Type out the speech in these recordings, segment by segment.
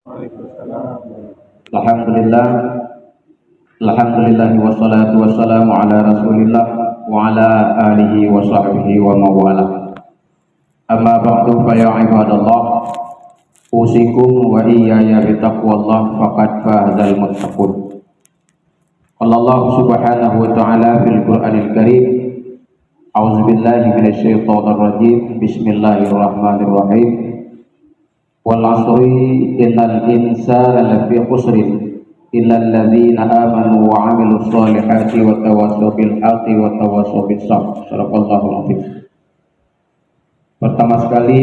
Alhamdulillah, alhamdulillah wassalatu wassalamu ala Rasulillah wa ala alihi wa sahbihi wa mawala. Amma ba'du fa ya ibadallah, usikum wa iyaya bitaqwallah faqad fazal muttaqun. Qala Allah subhanahu wa ta'ala fil Qur'anil Karim, a'udzu billahi minasyaitonir rajim. Bismillahirrahmanirrahim. Wal 'asri innal insana lafi khusrin illal ladzina amanu wa 'amilus solihati wa tawassaw bil haqqi wa tawassaw bis sabr. Shadaqallahul azim. Pertama sekali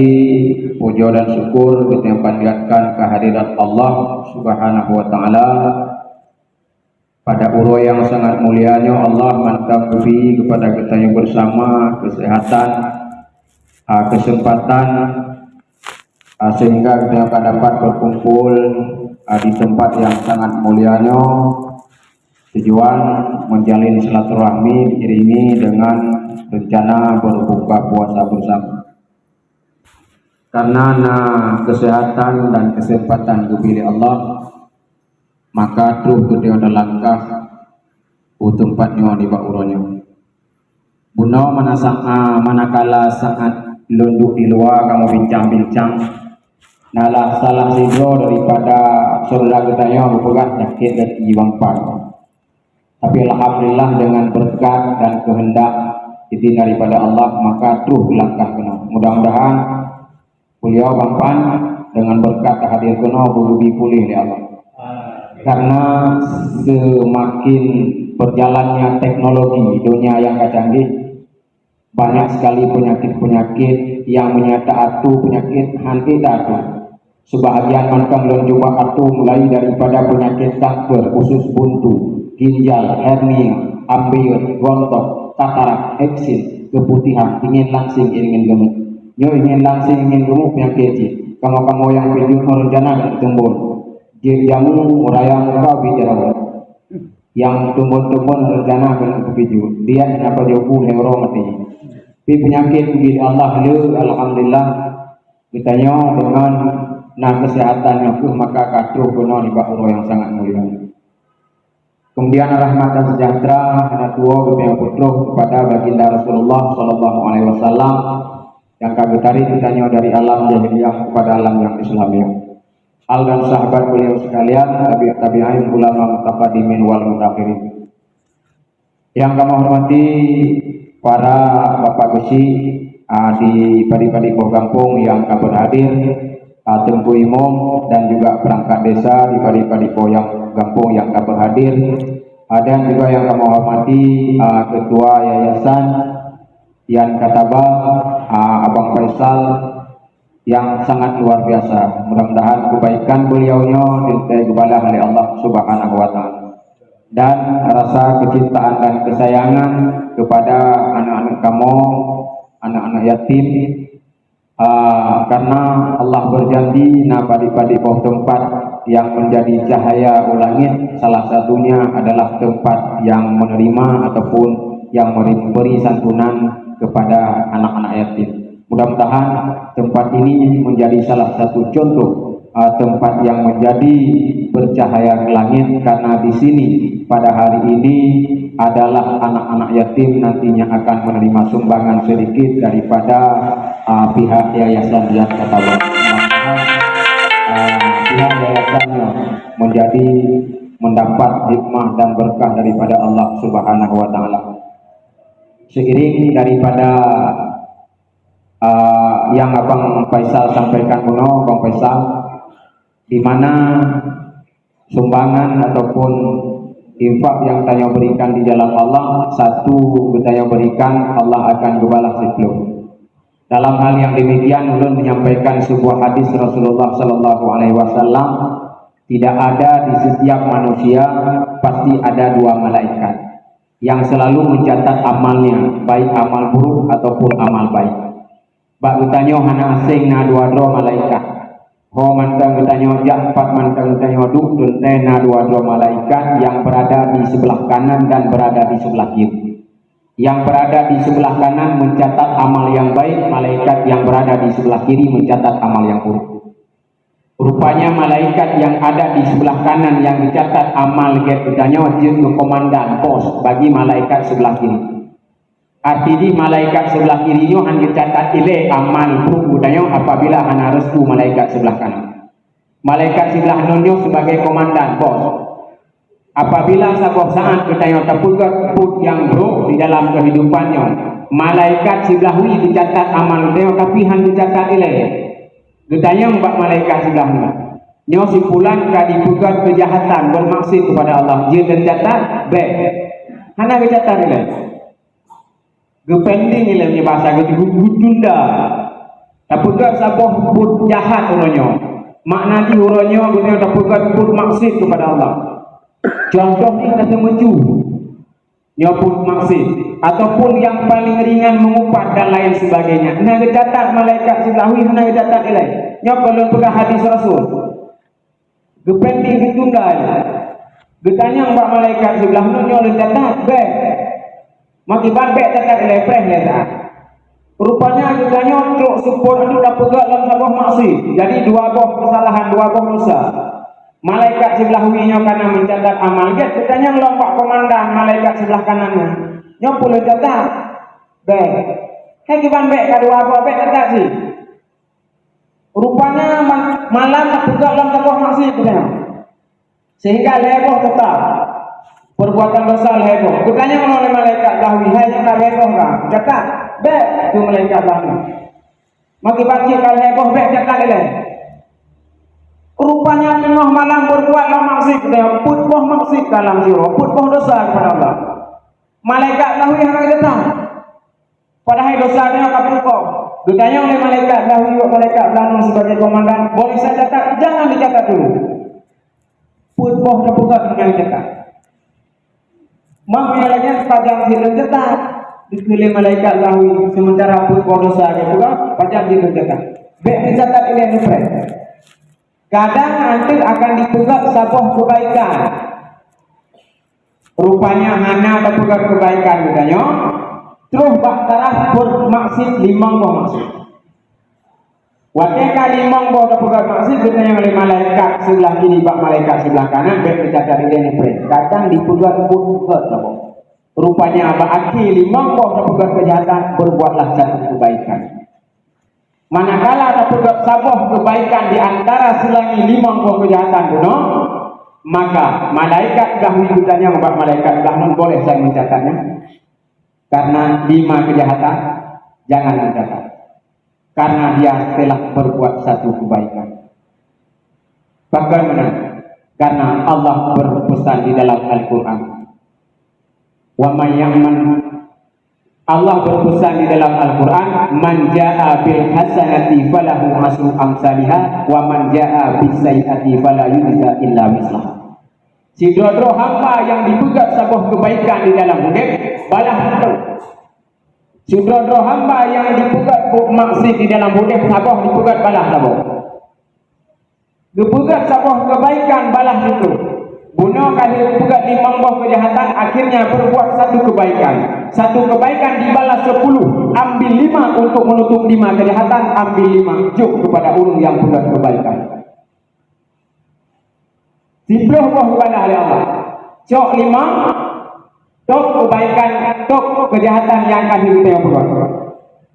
puja dan syukur kita panjatkan kehadirat Allah Subhanahu wa taala pada uro yang sangat mulianya. Allah mantap beri kepada kita yang bersama kesehatan, kesempatan, sehingga kita akan dapat berkumpul di tempat yang sangat mulianya. Tujuan menjalin silaturahmi diiringi dengan rencana berbuka puasa bersama. Karena kesehatan dan kesempatan diberi Allah, maka terus kita ada langkah tempatnya di bauronya. Buno manakala saat lunduk di luar kamu bincang-bincang, nalah salah sidro daripada saudara kita yang berpegang sakit dan jiwang par. Tapi alhamdulillah dengan berkat dan kehendak itu daripada Allah, maka terus langkah kena. Mudah-mudahan beliau bangpan dengan berkat hadir kena berlebih pulih oleh Allah. Karena semakin berjalannya teknologi dunia yang canggih, banyak sekali penyakit-penyakit yang menyata atu penyakit hanti atu. Sebahagian mantang belum coba atu, mulai daripada penyakit kanker, usus buntu, ginjal, hernia, ambliot, rontok, katarak, eksit, keputihan, ingin langsing, ingin gemuk. Nyo ingin langsing, ingin gemuk penyakit ini. Kamu yang pinjul merencana dan tumbun. Jamu raya muka bicara. Yang tumbun-tumbun rencana dan kepiju. Dia kenapa jauh hero mati. Tapi penyakit begini Allah le, alhamdulillah kitanya dengan kesehatan yang maka kacau guna di bawah yang sangat mulia. Kemudian rahmat dan sejahtera anak tua yang putra kepada baginda Rasulullah Sallallahu Alaihi Wasallam yang kami tarik kitanya dari alam jahiliyah kepada alam yang Islamiyah. Al dan sahabat beliau sekalian, tabi'in ulama mutaqaddimin wal mutakhirin. Yang kami hormati para bapak besi di padi-padi kampung yang kabur hadir, Tengku Imam dan juga perangkat desa di padi-padi yang kampung yang kabur hadir, dan juga yang kami hormati ketua yayasan Yan Kataba, Abang Faisal yang sangat luar biasa. Mudah-mudahan kebaikan beliaunya dibalas oleh Allah Subhanahu wa taala. Dan rasa kecintaan dan kesayangan kepada anak-anak kamu, anak-anak yatim, karena Allah berjanji padi-padi tempat yang menjadi cahaya ulangit, salah satunya adalah tempat yang menerima ataupun yang memberi santunan kepada anak-anak yatim. Mudah-mudahan tempat ini menjadi salah satu contoh tempat yang menjadi bercahaya ke langit, karena di sini pada hari ini adalah anak-anak yatim nantinya akan menerima sumbangan sedikit daripada pihak yayasan yang Kataba. Pihak yayasannya menjadi mendapat hikmah dan berkah daripada Allah Subhanahu wa taala. Seiring daripada yang Abang Faisal sampaikan kuno, Bang Faisal, di mana sumbangan ataupun infak yang tanya berikan di jalan Allah, satu tanya berikan Allah akan berbalas 10. Dalam hal yang demikian ulun menyampaikan sebuah hadis Rasulullah Sallallahu Alaihi Wasallam, tidak ada di setiap manusia pasti ada dua malaikat yang selalu mencatat amalnya, baik amal buruk ataupun amal baik. Bak bertanya hana asing na dua-dua malaikat. Ho mantang bertanya japat mantang bertanya duk na dua-dua malaikat yang berada di sebelah kanan dan berada di sebelah kiri. Yang berada di sebelah kanan mencatat amal yang baik, malaikat yang berada di sebelah kiri mencatat amal yang buruk. Rupanya malaikat yang ada di sebelah kanan yang dicatat amal get katanya wajib ke komandan pos bagi malaikat sebelah kiri. Arti di malaikat sebelah kirinya han dicatat ile amal pru katanya apabila han harus tu malaikat sebelah kanan. Malaikat sebelah nonyo sebagai komandan pos. Apabila sebuah saat katanya terpegat put yang buruk di dalam kehidupannya, malaikat sebelah kiri dicatat amal katanya tapi han dicatat ile. Gedanya mbak malaikat sebelah ni. Nyo si pulan ka dipugat kejahatan bermaksud kepada Allah. Dia tercatat baik. Hana kecatat ni. Gepending ni punya bahasa gutunda. Tapugat sabuh put jahat uronyo. Makna di uronyo gutnya tapugat put maksud kepada Allah. Contoh ni kata meju. Nyo put maksud ataupun yang paling ringan mengupat dan lain sebagainya. Nah kecatat malaikat sebelah wi hana kecatat ilai. Nyo kalau pegang hadis Rasul. Gepending ditunda. Getanya mbak malaikat sebelah nyo le catat baik. Maki baik catat ilai preh letak. Rupanya getanya truk support itu dah pegang dalam sebuah maksud. Jadi dua boh kesalahan, dua boh dosa. Malaikat sebelah wi nyo karena mencatat amal get getanya lompat komandan malaikat sebelah kanannya. Nyo pula catat baik. Hai kiban baik kadua apa baik catat sih. Rupanya malam tak pegang dalam sebuah maksud katanya. Sehingga leboh tetap perbuatan dosa leboh. Katanya oleh malaikat dahwi hai tak leboh kan. Catat baik tu malaikat dahwi. Maki baca kalau leboh baik catat dia. Rupanya tengah malam berbuat dalam maksud katanya. Put boh maksud dalam siro, put boh dosa kepada Allah. Malaikat dahwi hana datang. Padahal dosa dia akan pukul. Ditanya oleh malaikat dahwi malaikat belakang sebagai komandan, boleh saya catat? Jangan dicatat dulu. Put boh dah buka dengan dicatat. Mak lagi pajak silen catat. Dipilih malaikat dahwi sementara put boh dosa dia pula pajak silen catat. Baik dicatat ini yang different. Kadang nanti akan dipegang sebuah kebaikan. Rupanya hana berpegang kebaikan katanya. Terus baktarah bermaksud limang boh maksud. Wakil kali limang boh berpegang maksud katanya oleh malaikat sebelah kiri bak malaikat sebelah kanan baik dicatat ini different. Kadang dipegang pun boh. Rupanya baki limang boh berpegang kejahatan berbuatlah satu kebaikan. Manakala terdapat sebuah kebaikan di antara selangi limang buah kejahatan kuno, maka malaikat dahulu bertanya kepada malaikat dahulu boleh saya mencatatnya? Karena 5 kejahatan jangan mencatat. Karena dia telah berbuat satu kebaikan. Bagaimana? Karena Allah berpesan di dalam Al-Quran. Wa may ya'mal Allah berpesan di dalam Al-Quran, man jaa bil hasanati falahu asru amsalihha wa man jaa bis sayyiati fala yujza illa mislaha. Si dua-dua hamba yang dipegat sebuah kebaikan di dalam hidup balah itu. Si dua-dua hamba yang dipegat maksud di dalam hidup sebuah dipegat balah sebuah. Dipegat sebuah kebaikan balah itu. Bunuh kali pegat 5 buah kejahatan akhirnya berbuat satu kebaikan. Satu kebaikan dibalas 10. Ambil 5 untuk menutup 5 kejahatan, ambil 5 juk kepada orang yang pegat kebaikan. 10 buah balah oleh Allah. Cok 5 tok kebaikan, tok kejahatan yang akan kita yang berbuat.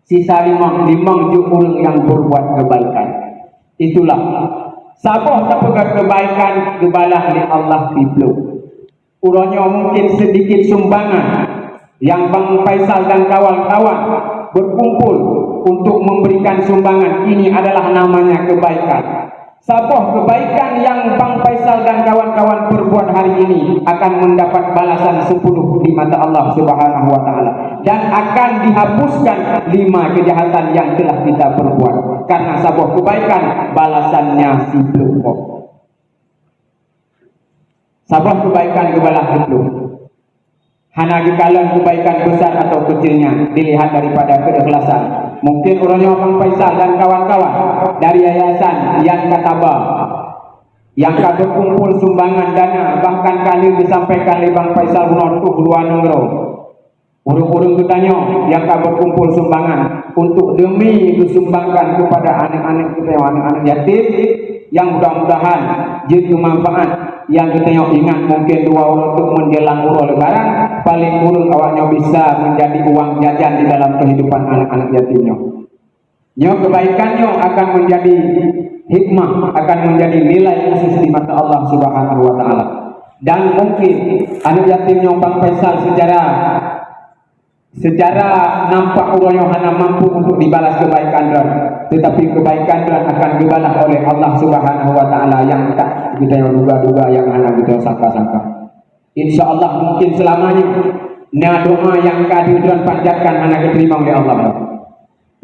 Sisa 5 juk orang yang berbuat kebaikan. Itulah sabah terpegat kebaikan dibalah oleh Allah dibelum. Urangnya mungkin sedikit sumbangan yang Bang Faisal dan kawan-kawan berkumpul untuk memberikan sumbangan. Ini adalah namanya kebaikan. Sabah kebaikan yang Bang Faisal dan kawan-kawan perbuat hari ini akan mendapat balasan 10 di mata Allah Subhanahu wa taala dan akan dihapuskan 5 kejahatan yang telah kita perbuat. Karena sabah kebaikan balasannya 10 kok. Sabah kebaikan kebalah 10. Hana dikalan kebaikan besar atau kecilnya dilihat daripada keikhlasan. Mungkin orangnya Bang Faisal dan kawan-kawan dari yayasan yang kataba yang berkumpul sumbangan dana, bahkan kali disampaikan oleh Bang Faisal untuk luar negeri. Urung-urung ketanya yang berkumpul sumbangan untuk demi disumbangkan kepada anak-anak kita, anak-anak yatim, yang mudah-mudahan jadi manfaat yang kita ingat mungkin 2 orang untuk menjelang urus lebaran paling burung awaknya bisa menjadi uang jajan di dalam kehidupan anak-anak yatimnya. Nyo kebaikannya akan menjadi hikmah, akan menjadi nilai khusus di mata Allah Subhanahu wa taala. Dan mungkin anak yatimnya Bang Faisal secara nampak urangnya hanya mampu untuk dibalas kebaikan dan tetapi kebaikan dan akan dibalas oleh Allah Subhanahu wa taala yang tak kita duga-duga, yang hanya kita sangka-sangka. Insyaallah mungkin selamanya nah doa yang kehadiran panjatkan anak diterima oleh Allah.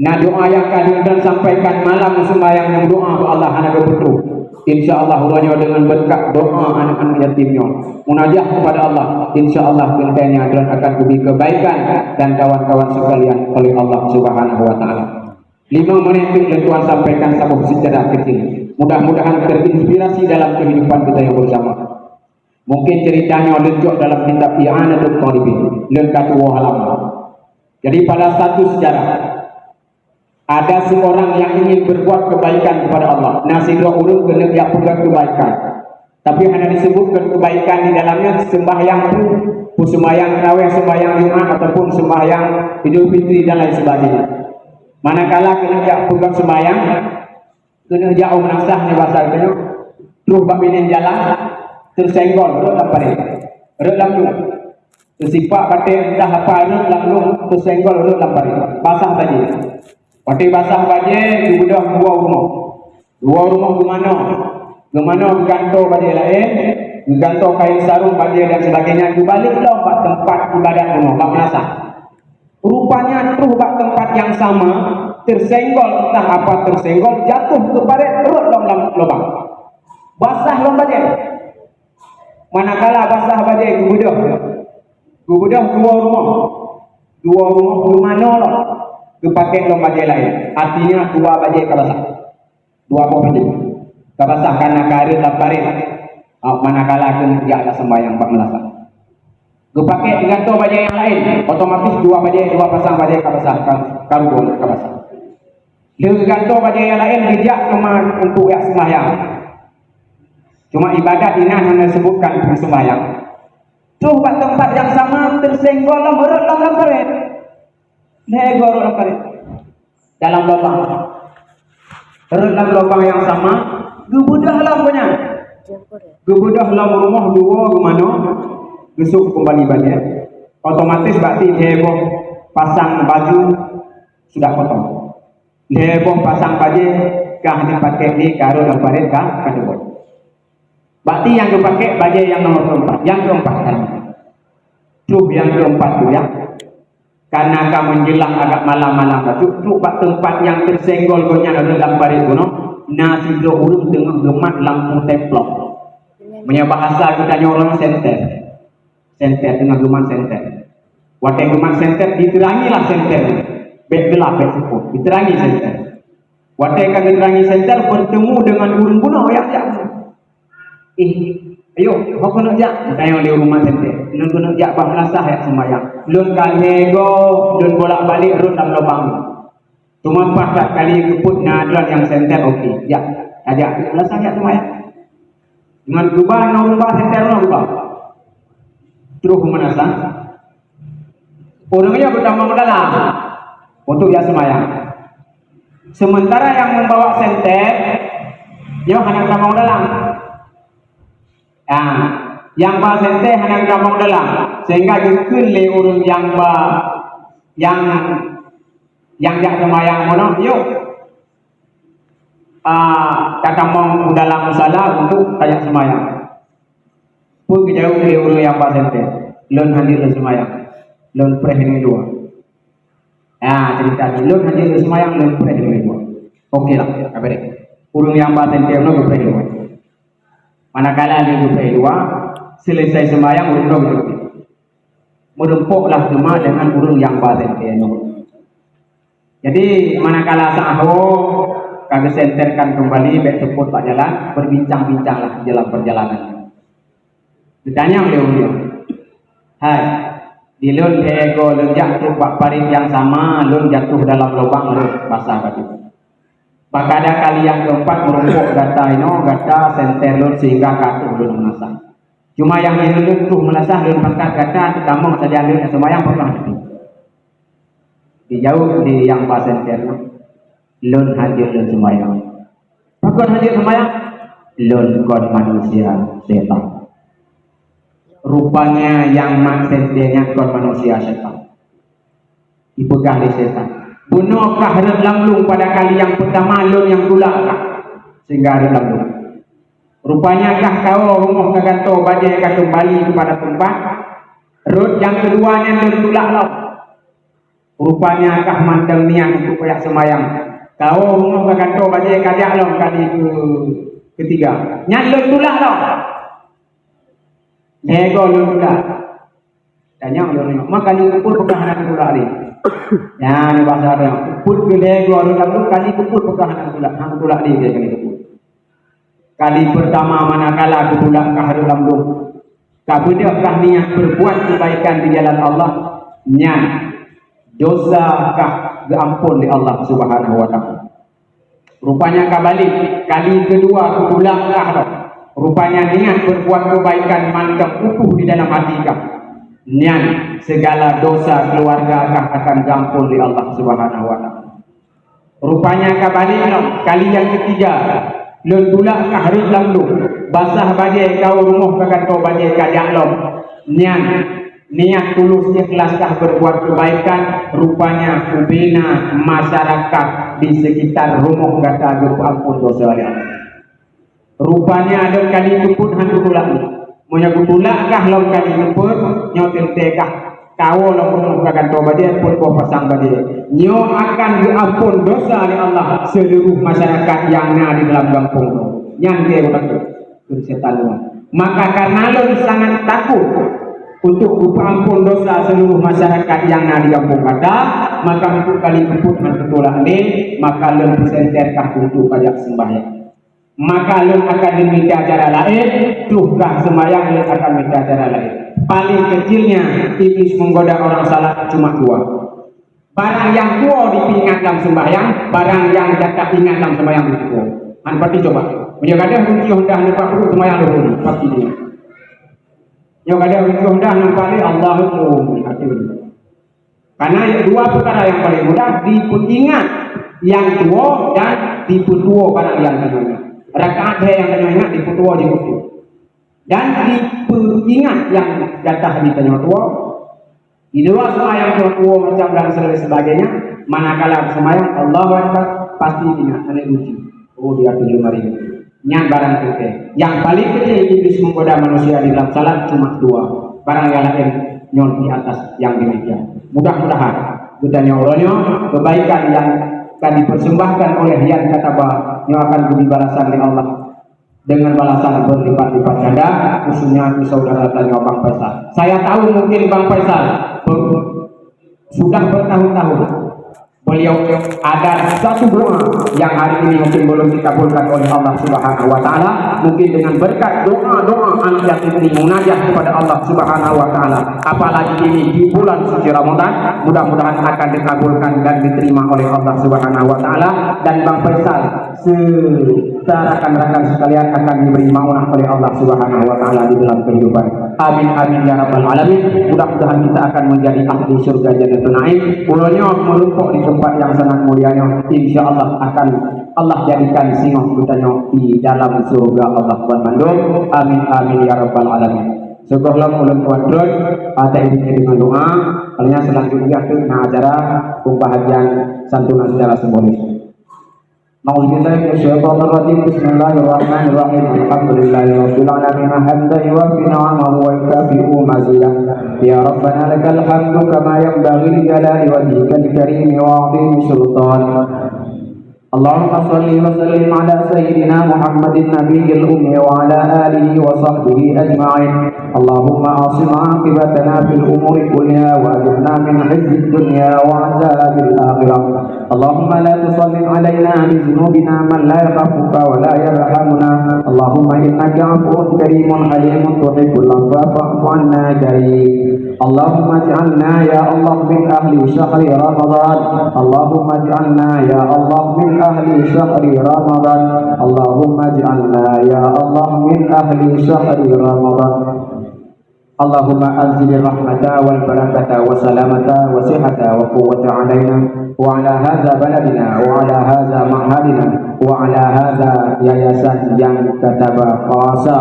Nah doa yang kehadiran sampaikan malam sembahyang yang doa Allah anak betul. InsyaAllah urangnya dengan berkat doa anak-anak yatimnya munajat kepada Allah, InsyaAllah gentenya dan akan diberi kebaikan dan kawan-kawan sekalian oleh Allah Subhanahu wa taala. 5 menit yang Tuhan sampaikan sabuk secara kecil, mudah-mudahan terinspirasi dalam kehidupan kita yang bersama. Mungkin ceritanya lencok dalam kitab I'anatul Talibin lengkap 2 halaman. Jadi pada satu sejarah ada seorang yang ingin berbuat kebaikan kepada Allah. Nasi 2 urut kena dia pegang kebaikan. Tapi hanya disebutkan kebaikan di dalamnya sembahyang pun sembahyang tarawih, sembahyang Jumat ataupun sembahyang Idul Fitri dan lain sebagainya. Manakala kena dia pegang sembahyang, kena jauh menasahnya bahasa katanya, terus bab binin jalan tersenggol rut dapat rut lalu. Tersipak batik entah apa rut lalu tersenggol rut dapat basah tadi. Pati basah baje dibudah 2 rumah. 2 rumah gimana ganto baje lain, ganto kain sarung baje dan sebagainya. Dibaliklah ke tempat ibadat rumah, bak menasah. Rupanya tuh bak tempat yang sama tersenggol, entah apa tersenggol, jatuh ke baret perut dalam lubang. Basah lom baje. Manakala basah baje dibudah 2 rumah. 2 rumah gimana loh? Dipakai dalam baju lain, artinya 2 baju kabasah, 2 baju kabasah karena karir laparin. Manakala kena dia ada sembahyang bak melasa, dipakai dengan tu baju yang lain, otomatis 2 pasang baju kabasah karubon kabasah. Dengan tu baju yang lain dijak cuma untuk yang sembahyang, cuma ibadat ini hanya sebutkan sembahyang. Tuh bak tempat yang sama tersenggol merut dalam karet. Negor dalam lubang, dalam lubang yang sama, gebudah lampunya, gebudah lampu rumah 2 gimana, besok kembali banyak, otomatis berarti heboh pasang baju sudah potong, heboh pasang baju kah dipakai di karo dan paret kah kadebot, berarti yang dipakai baju yang nomor 4, yang keempat kan, tuh yang keempat tu ya. Karena kamu menjelang agak malam-malam tu tempat yang tersenggol gonya dalam baris tu no. Nasi 2 urut dengan gemat lampu teplok. Punya bahasa kita orang senter dengan gemat senter. Watai gemat senter diterangilah senter. Bet gelap bet sepuluh diterangi senter. Watai kan diterangi senter bertemu dengan burung bunuh yang ayo, kau kena jak, tayang di rumah sente. Lun kena jak bah rasah ya sembahyang. Lun kalego, lun bolak balik rut dalam lubang. Cuma 4 kali keput nadran yang sente okey. Jak, ajak rasah ya sembahyang. Dengan rubah sente rubah. Terus menasah. Orangnya berdamang dalam untuk ya sembahyang. Sementara yang membawa sente, dia hanya berdamang dalam. Yang ba sente hanya gamong dalam sehingga jukun le urun yang jak semayang mono yuk katamong dalam musala untuk kayak semayang pun kejauh le urun yang ba sente lon hadir le semayang lon prehini 2 cerita lon hadir le semayang lon prehini 2 okey lah kabare urun yang ba sente no prehini 2. Manakala dia 2 selesai sembahyang urung itu merempuklah cuma dengan urung yang batin jadi manakala sahur kagak senterkan kembali baik seput tak jalan berbincang-bincanglah dalam perjalanan ditanya beliau hai di lun ego lun jatuh bak parit yang sama lun jatuh dalam lubang lun basah baju Pada kali yang keempat merumpuk gata gata sentelun sehingga katuh belum menasah. Cuma yang ini tuh menasah belum pangkat gata tambang saja lun semayang pernah dijauh di yang pasenternya lun hadir lun semayang. Bukan hadir semayang lun kon manusia setan. Rupanya yang senternya kon manusia setan. Dipegang di setan. Bunokah harus lamlung pada kali yang pertama lun yang tulakkah sehingga harus lamlung. Rupanya kah kau rumah kaganto badai kah kembali kepada tempat. Rut yang keduanya lun tulak lah. Rupanya kah mandang niat untuk kayak semayang. Kau rumah kaganto badai kajak lah kali ketiga. Nyan lun tulak lah. Nego lun tulak. Tanya lun maka ni kumpul pegangan tulak ni. Ya, ni bahasa dia. Put gede gua lalu kali kupul pegangan hang tulak dia kali kupul. Kali pertama manakala kupulak kah lambung. Kabudak kah niat berbuat kebaikan di jalan Allah, nyan dosa kah diampun di Allah Subhanahu wa taala. Rupanya kembali kali kedua kupulak kah rupanya niat berbuat kebaikan mantap utuh di dalam hati kah. Nian segala dosa keluarga akan diampun di Allah Subhanahu wa taala. Rupanya kali yang ketiga lun tulak ka harus lamlu basah bagai kau rumah kaganto bagai kajak lom. Nian niat tulus ikhlas kah berbuat kebaikan rupanya ubina masyarakat di sekitar rumah kata ampun dosa dia. Rupanya ada kali kuput hantu tulak ni. Monya kutulak kah lau kali luput nyotil tekah kau lau rumah kaganto badia pun kau pasang badia nyo akan diampun dosa oleh Allah seluruh masyarakat yang ada di dalam kampung yang dia betul setan. Maka karena lo sangat takut untuk ampun dosa seluruh masyarakat yang ada di kampung kata maka untuk kali luput kutulak ni maka lo senterkah untuk pajak sembahyang. Maka lun akan diminta cara lain, tuhkah semayang lun akan minta cara lain. Paling kecilnya iblis menggoda orang salat cuma dua. Barang yang tua dipingat dalam sembahyang, barang yang tak ingat dalam sembahyang itu tua. Pasti coba. Menjaga dia kunci hendak nampak perlu sembahyang dulu pasti dia. Yang ada kunci hendak nampak ni Allah itu hati. Karena dua perkara yang paling mudah diingat yang tua dan diputua barang yang kedua. Rakaat yang kena ingat diputua di kutu dan diingat yang jatah di tengah tua di dua semayang tua macam dan sebagainya. Manakala semayang Allah Akbar pasti ingat ane uji oh dia 7.000 nyan barang kete yang paling kecil iblis menggoda manusia di dalam salat cuma dua barang yang lain nyon di atas yang demikian. Mudah-mudahan budanya orangnya kebaikan yang akan dipersembahkan oleh yang kata yang akan diberi balasan oleh Allah dengan balasan berlipat-lipat ganda khususnya di saudara tanya Bang Faisal. Saya tahu mungkin Bang Faisal sudah bertahun-tahun beliau ada satu doa yang hari ini mungkin belum dikabulkan oleh Allah Subhanahu wa taala. Mungkin dengan berkat doa-doa anak yatim ini munajat kepada Allah Subhanahu wa taala. Apalagi ini di bulan suci Ramadan, mudah-mudahan akan dikabulkan dan diterima oleh Allah Subhanahu wa taala dan Bang Faisal serta rekan-rekan sekalian akan diberi maunah oleh Allah Subhanahu wa taala di dalam kehidupan. Amin amin ya rabbal alamin. Mudah-mudahan kita akan menjadi ahli surga Jannatul Naim. Ulanya menumpuk di tempat yang sangat mulianya. Insyaallah akan Allah jadikan singgah kitanya di dalam surga Allah Bandung. Amin amin ya rabbal alamin. Sebelum ulun kuadron ada ini dengan doa. Hanya selanjutnya itu acara pembahagian santunan secara simbolis. Bismillahirrahmanirrahim. Bismillahirrahmanirrahim. Alhamdulillahirabbil alamin hamdan yuwaffi ni'amahu wa yukafi'u mazidah. Ya Rabbana lakal hamdu kama yanbaghi li jalali wajhikal karim wa 'azimi sultanik. Allahumma shalli wa sallim ala sayyidina Muhammadin nabiyil ummi wa ala alihi wa sahbihi ajma'in. Allahumma asim 'aqibatana fil umuri kulliha wa ajirna min khizyid dunya wa 'adzabil akhirah. Allahumma la tusallit alaina bi dhunubina man la yakhafuka wa la yarhamuna. Allahumma innaka 'afuwwun karimun halimun tuhibbul 'afwa fa'fu 'anna karim. Allahumma ij'alna ya Allah min ahli syahri Ramadan. Allahumma ij'alna ya Allah min ahli syahri Ramadan. Allahumma ij'alna ya Allah min ahli syahri Ramadan. Allahumma anzil rahmata wal barakata wa salamata wa sihata wa quwwata alaina wa ala hadza baladina wa ala hadza ma'hadina wa ala hadza yayasan yang kataba khasa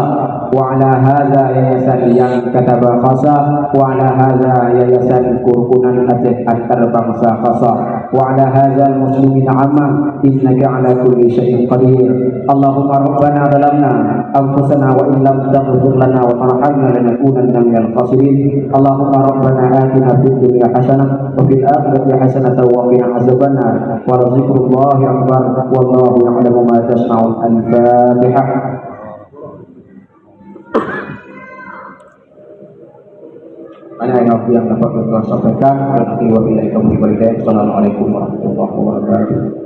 wa ala hadza yayasan yang kataba khasa wa ala hadza yayasan kurkunan Aceh antar bangsa khasa wa ala hadza muslimin amma innaka ala kulli syai'in qadir. Allahumma rabbana zalamna anfusana wa in lam taghfir lana wa tarhamna lanakunanna minal khasirin. Allahumma rabbana atina fid dunya hasanah wa fil akhirati hasanah wa qina azabannar wa rizqullahi akbar wallahu ya'lamu ma tasna'un. Al-Fatihah. Mana yang dapat kita sampaikan dan wabillahi taufiq wal hidayah. Assalamualaikum warahmatullahi wabarakatuh.